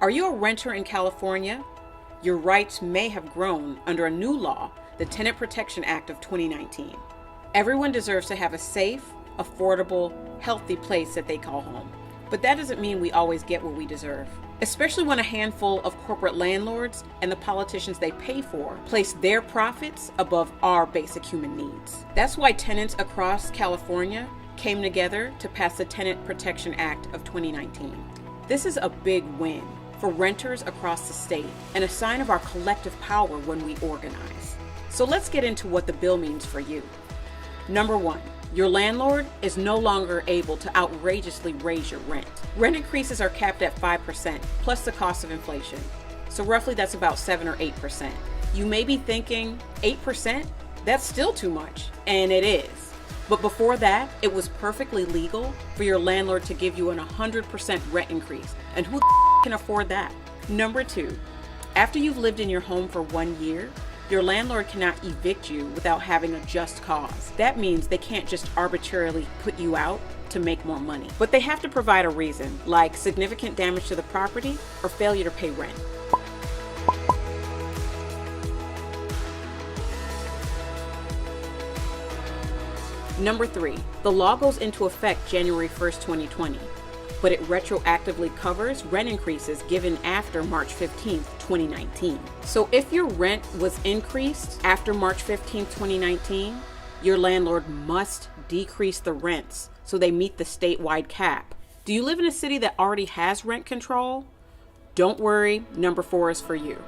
Are you a renter in California? Your rights may have grown under a new law, the Tenant Protection Act of 2019. Everyone deserves to have a safe, affordable, healthy place that they call home. But that doesn't mean we always get what we deserve, especially when a handful of corporate landlords and the politicians they pay for place their profits above our basic human needs. That's why tenants across California came together to pass the Tenant Protection Act of 2019. This is a big win for renters across the state and a sign of our collective power when we organize. So let's get into what the bill means for you. Number one, your landlord is no longer able to outrageously raise your rent. Rent increases are capped at 5% plus the cost of inflation. So roughly that's about 7 or 8%. You may be thinking 8%? That's still too much. And it is. But before that, it was perfectly legal for your landlord to give you an 100% rent increase. And who can afford that? Number two, after you've lived in your home for 1 year, your landlord cannot evict you without having a just cause. That means they can't just arbitrarily put you out to make more money. But they have to provide a reason, like significant damage to the property or failure to pay rent. Number three, the law goes into effect January 1st, 2020, but it retroactively covers rent increases given after March 15th, 2019. So if your rent was increased after March 15th, 2019, your landlord must decrease the rents so they meet the statewide cap. Do you live in a city that already has rent control? Don't worry, number four is for you.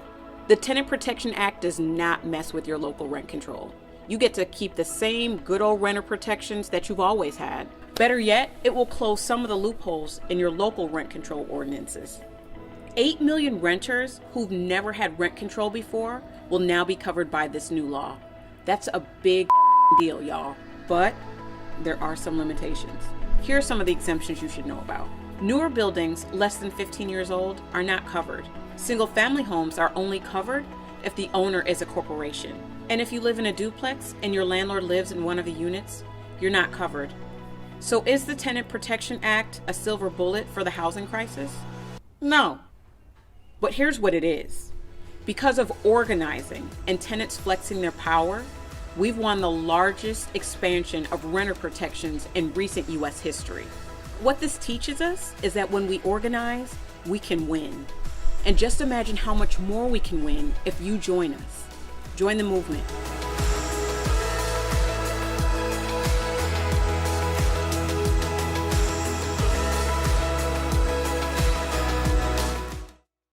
The Tenant Protection Act does not mess with your local rent control. You get to keep the same good old renter protections that you've always had. Better yet, it will close some of the loopholes in your local rent control ordinances. 8 million renters who've never had rent control before will now be covered by this new law. That's a big deal, y'all. But there are some limitations. Here are some of the exemptions you should know about. Newer buildings less than 15 years old are not covered. Single-family homes are only covered if the owner is a corporation. And if you live in a duplex and your landlord lives in one of the units, you're not covered. So is the Tenant Protection Act a silver bullet for the housing crisis? No. But here's what it is. Because of organizing and tenants flexing their power, we've won the largest expansion of renter protections in recent U.S. history. What this teaches us is that when we organize, we can win. And just imagine how much more we can win if you join us. Join the movement.